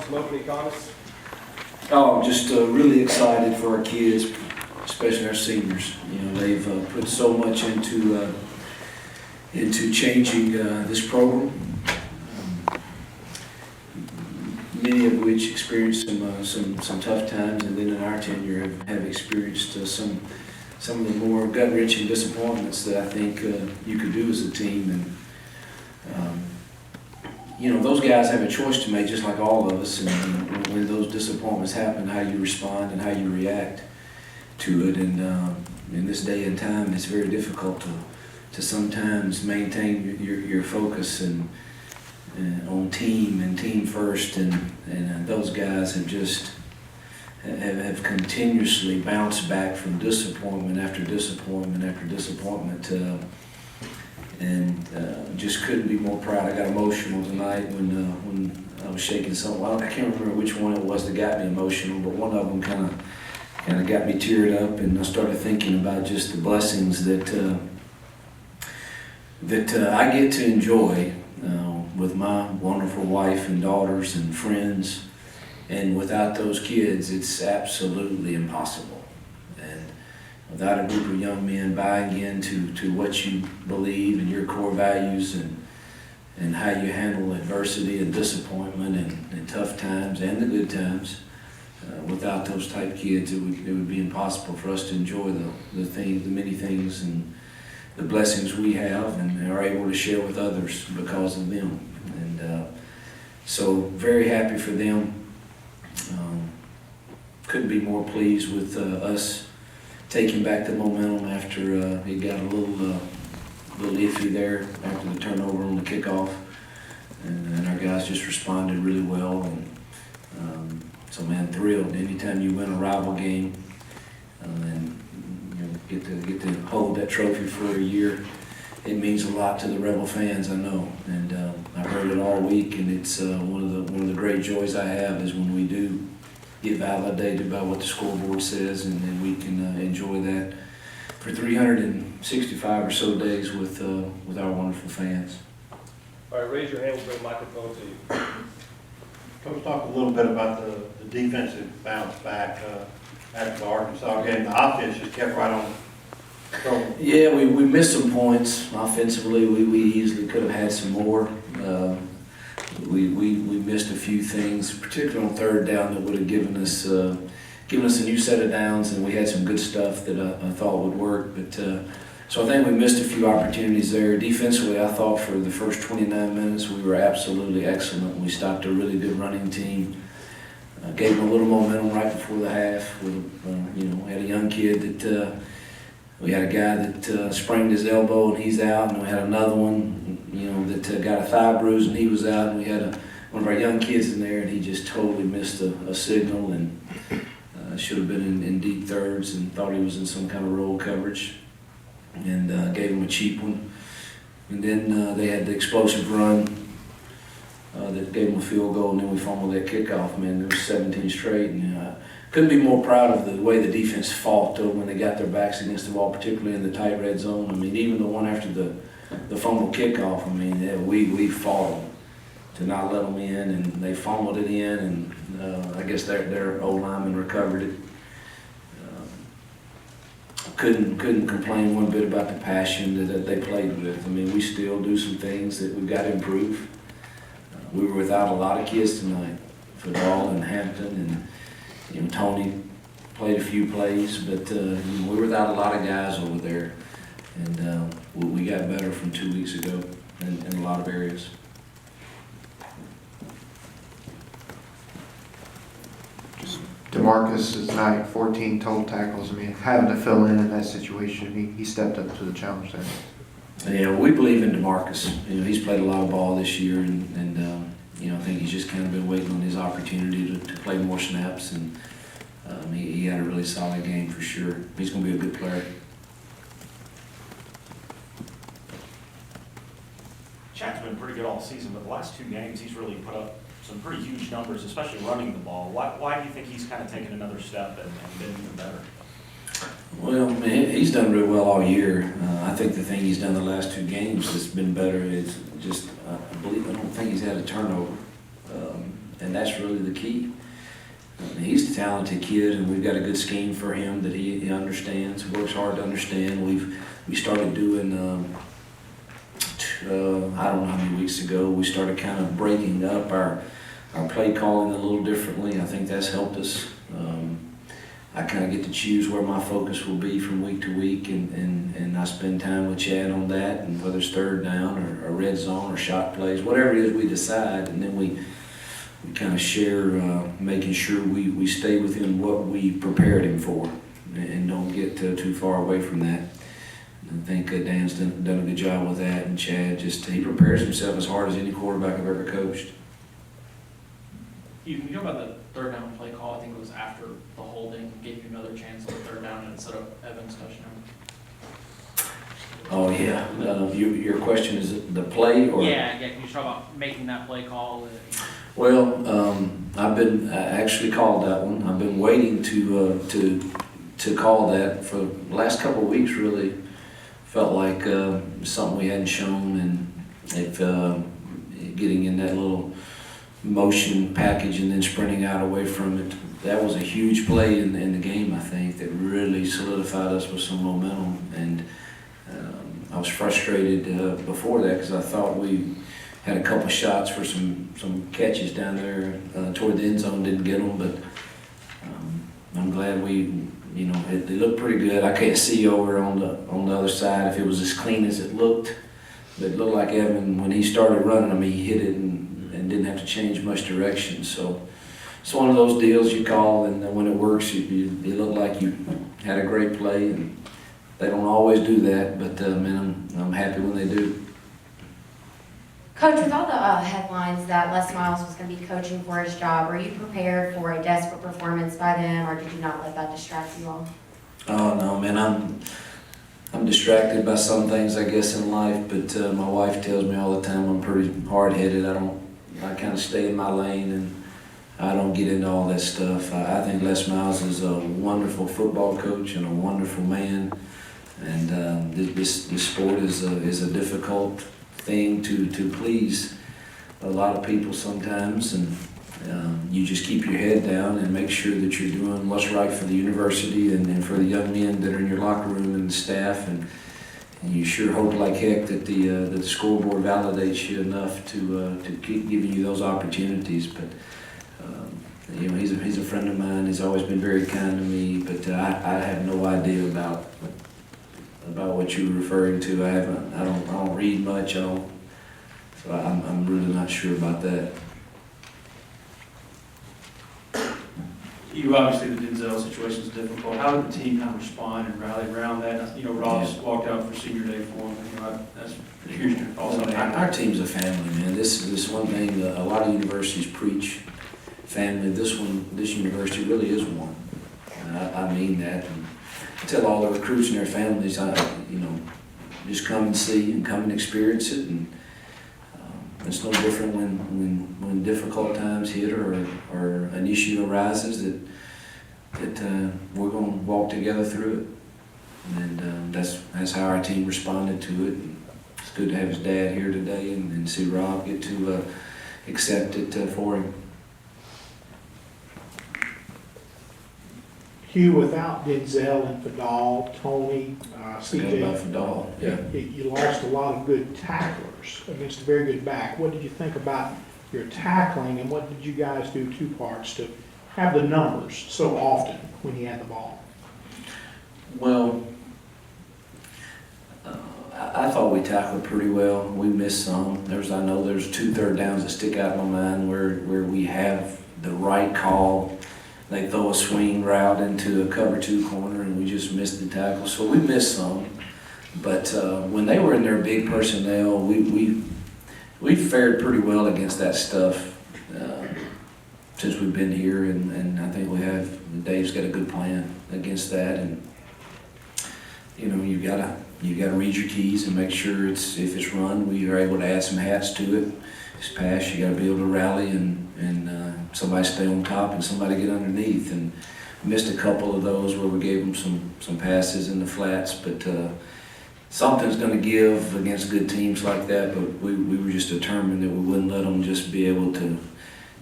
some opening comments? Oh, just really excited for our kids, especially our seniors. You know, they've put so much into changing this program. Many of which experienced some tough times, and then in our tenure have experienced some of the more gut-wrenching disappointments that I think you could do as a team. And you know, those guys have a choice to make, just like all of us. And when those disappointments happen, how you respond and how you react to it. And in this day and time, it's very difficult to sometimes maintain your focus and on team and team first. And those guys have just have continuously bounced back from disappointment after disappointment after disappointment. And just couldn't be more proud. I got emotional tonight when I was shaking something. I can't remember which one it was that got me emotional, but one of them kind of got me teared up, and I started thinking about just the blessings that I get to enjoy with my wonderful wife and daughters and friends. And without those kids, it's absolutely impossible. And without a group of young men buying into what you believe and your core values and how you handle adversity and disappointment and tough times and the good times, without those type kids, it would be impossible for us to enjoy the many things and the blessings we have and are able to share with others because of them. And so very happy for them. Couldn't be more pleased with us taking back the momentum after it got a little iffy there after the turnover on the kickoff, and our guys just responded really well. And so, man, thrilled. Anytime you win a rival game and you know, get to hold that trophy for a year, it means a lot to the Rebel fans, I know. And I've heard it all week, and it's one of the great joys I have is when we do get validated by what the scoreboard says, and then we can enjoy that for 365 or so days with our wonderful fans. All right, raise your hand, we'll bring a microphone to you. Coach, talk a little bit about the defensive bounce back after the Arkansas game. The offense just kept right on going. Yeah, we missed some points offensively. We easily could have had some more. We missed a few things, particularly on third down, that would have given us a new set of downs, and we had some good stuff that I thought would work. But so I think we missed a few opportunities there. Defensively, I thought for the first 29 minutes we were absolutely excellent. We stopped a really good running team. Gave them a little momentum right before the half. We had a young kid that we had a guy that sprained his elbow and he's out, and we had another one, that got a thigh bruise and he was out, and we had one of our young kids in there, and he just totally missed a signal and should have been in deep thirds and thought he was in some kind of roll coverage, and gave him a cheap one. And then they had the explosive run that gave them a field goal, and then we fumbled that kickoff. Man, there was 17 straight, and couldn't be more proud of the way the defense fought though when they got their backs against the wall, particularly in the tight red zone. I mean, even the one after the fumble kickoff, I mean, we fought them to not let them in, and they fumbled it in, and I guess their old lineman recovered it. Couldn't complain one bit about the passion that they played with. I mean, we still do some things that we've got to improve. We were without a lot of kids tonight, Fadal and Hampton, and Tony played a few plays, but we were without a lot of guys over there, and we got better from 2 weeks ago in a lot of areas. DeMarcus is night, 14 total tackles. I mean, having to fill in that situation, he stepped up to the challenge there. Yeah, we believe in DeMarcus. He's played a lot of ball this year, and I think he's just kind of been waiting on his opportunity to play more snaps, and he had a really solid game for sure. He's going to be a good player. Chad's been pretty good all season, but the last two games he's really put up some pretty huge numbers, especially running the ball. Why do you think he's kind of taken another step and been even better? Well, man, he's done real well all year. I think the thing he's done the last two games that's been better is just, I don't think he's had a turnover. and that's really the key. He's a talented kid, and we've got a good scheme for him that he understands, works hard to understand. We started doing, I don't know how many weeks ago, we started kind of breaking up our play calling a little differently. I think that's helped us. I kind of get to choose where my focus will be from week to week, and I spend time with Chad on that, and whether it's third down or red zone or shot plays, whatever it is we decide, and then we kind of share, making sure we stay within what we prepared him for and don't get too far away from that. I think Dan's done a good job with that, and Chad he prepares himself as hard as any quarterback I've ever coached. You can go about the third down play call. I think it was after the holding, gave you another chance on the third down and set up Evans' touchdown. Oh, yeah. Your question is the play or? Yeah. Can you talk about making that play call? Well, I actually called that one. I've been waiting to call that for the last couple of weeks. Really felt like something we hadn't shown, and if getting in that little motion package and then sprinting out away from it. That was a huge play in the game, I think, that really solidified us with some momentum. And I was frustrated before that because I thought we had a couple shots for some catches down there toward the end zone, didn't get them, but I'm glad they looked pretty good. I can't see over on the other side if it was as clean as it looked. But it looked like Evan, when he started running, he hit it and didn't have to change much direction. So it's one of those deals you call, and when it works, you look like you had a great play. And they don't always do that, but I'm happy when they do. Coach, with all the headlines that Les Miles was going to be coaching for his job, were you prepared for a desperate performance by them, or did you not let that distract you all? Oh no, man, I'm distracted by some things, I guess, in life, but my wife tells me all the time I'm pretty hard-headed. I kind of stay in my lane, and I don't get into all that stuff. I think Les Miles is a wonderful football coach and a wonderful man, and this sport is a difficult thing to please a lot of people sometimes, and you just keep your head down and make sure that you're doing what's right for the university and for the young men that are in your locker room and the staff, and you sure hope like heck that the scoreboard validates you enough to keep giving you those opportunities. But he's a friend of mine. He's always been very kind to me, but I have no idea about what you were referring to. I don't read much, so I'm really not sure about that. You obviously, the Denzel situation is difficult. How did the team kind of respond and rally around that? Ross walked out for senior day for him. That's huge. Also, our team's a family, man. This one thing that a lot of universities preach, family. This university really is one. I mean that. And I tell all the recruits and their families, just come and see and come and experience it. And it's no different when difficult times hit or an issue arises that we're going to walk together through it. And that's how our team responded to it. And it's good to have his dad here today and see Rob get to accept it for him. Hugh, without Denzel and Fadal, Tony, CJ, About Fadal, yeah. you lost a lot of good tacklers against a very good back. What did you think about your tackling, and what did you guys do, two parts, to have the numbers so often when you had the ball? Well, I thought we tackled pretty well. We missed some. I know there's 2 third downs that stick out in my mind where we have the right call. They throw a swing route into a cover 2 corner, and we just missed the tackle. So we missed some. But when they were in their big personnel, we fared pretty well against that stuff since we've been here, and I think Dave's got a good plan against that. And you gotta read your keys and make sure if it's run, we are able to add some hats to it. If it's pass, you gotta be able to rally and somebody stay on top and somebody get underneath. And missed a couple of those where we gave them some passes in the flats, but something's going to give against good teams like that. But we were just determined that we wouldn't let them just be able to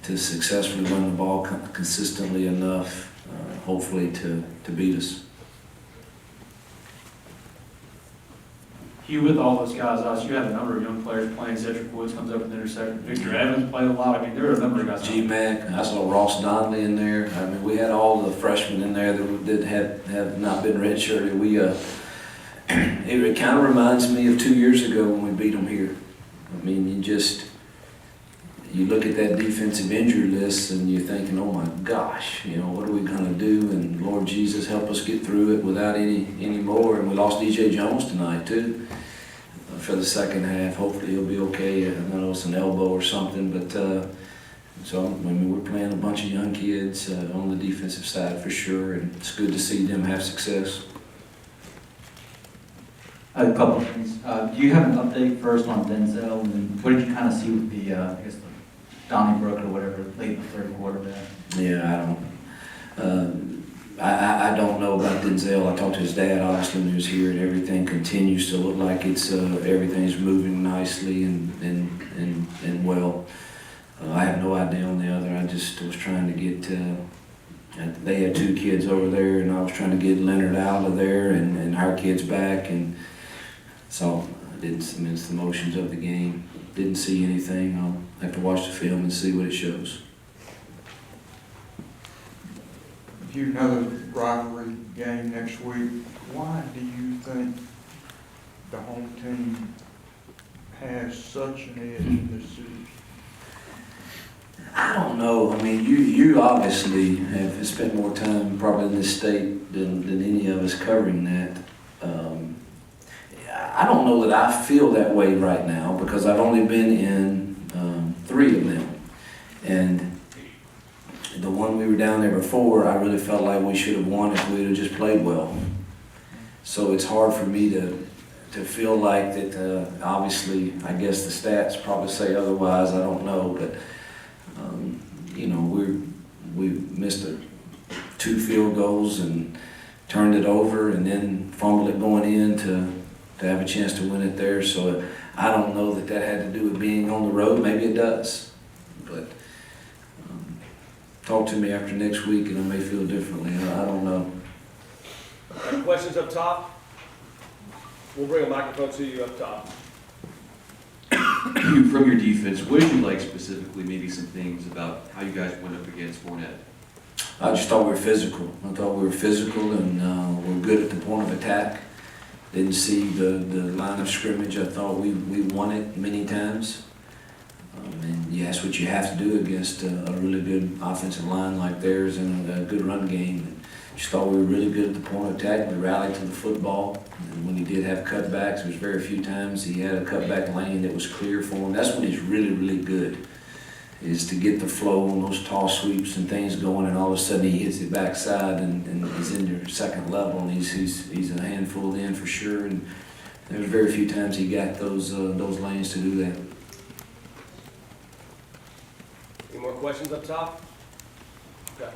to successfully run the ball consistently enough, hopefully to beat us. Hugh, with all those guys, you have a number of young players playing. Cedric Woods comes up with an interception. Victor Evans played a lot. I mean, there are a number of guys. G-Mac, I saw Ross Donnelly in there. I mean, we had all the freshmen in there that have not been redshirted. It kind of reminds me of 2 years ago when we beat them here. I mean, you look at that defensive injury list and you're thinking, oh my gosh, what are we going to do? And Lord Jesus, help us get through it without any more. And we lost DJ Jones tonight too for the second half. Hopefully he'll be okay. I know it's an elbow or something, but so I mean, we're playing a bunch of young kids on the defensive side for sure, and it's good to see them have success. A couple of things. Do you have an update first on Denzel, and then what did you kind of see with the, I guess, the Donnybrook or whatever, late in the third quarter there? Yeah, I don't know about Denzel. I talked to his dad, obviously, when he was here, and everything continues to look like it's everything's moving nicely and well. I have no idea on the other. I just was trying to get. They had 2 kids over there, and I was trying to get Leonard out of there and our kids back, and so I didn't miss the motions of the game. Didn't see anything. I'll have to watch the film and see what it shows. You know the rivalry game next week. Why do you think the home team has such an edge in this series? I don't know. I mean, you obviously have spent more time probably in this state than any of us covering that. I don't know that I feel that way right now because I've only been in 3 of them. And the one we were down there before, I really felt like we should have won if we would have just played well. So it's hard for me to feel like that, obviously, I guess the stats probably say otherwise, I don't know, but we missed 2 field goals and turned it over and then fumbled it going in to have a chance to win it there. So I don't know that had to do with being on the road. Maybe it does. But talk to me after next week and I may feel differently. I don't know. Any questions up top? We'll bring a microphone to you up top. From your defense, what did you like specifically, maybe some things about how you guys went up against Fournette? I just thought we were physical. I thought we were physical and we're good at the point of attack. Didn't see the line of scrimmage. I thought we won it many times. And yeah, that's what you have to do against a really good offensive line like theirs and a good run game. And just thought we were really good at the point of attack. We rallied to the football. And when he did have cutbacks, there was very few times he had a cutback lane that was clear for him. That's when he's really, really good, is to get the flow on those tall sweeps and things going, and all of a sudden he hits the backside and he's in your second level, and he's a handful then for sure. And there was very few times he got those lanes to do that. Any more questions up top? Okay.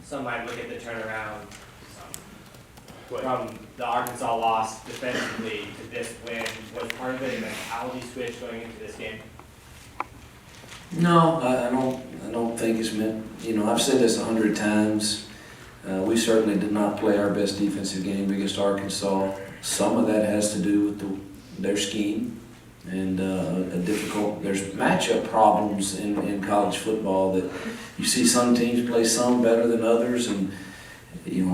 Some might look at the turnaround from the Arkansas loss defensively to this win. Was part of it a mentality switch going into this game? No, I don't think it's meant. I've said this 100 times. We certainly did not play our best defensive game against Arkansas. Some of that has to do with their scheme and there's matchup problems in college football that you see some teams play some better than others, and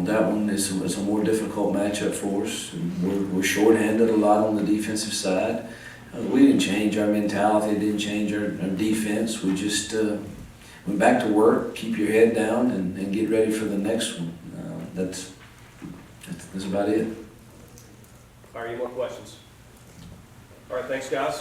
that one is a more difficult matchup for us. We're shorthanded a lot on the defensive side. We didn't change our mentality, didn't change our defense. We just went back to work, keep your head down, and get ready for the next one. That's about it. All right, any more questions? All right, thanks, guys.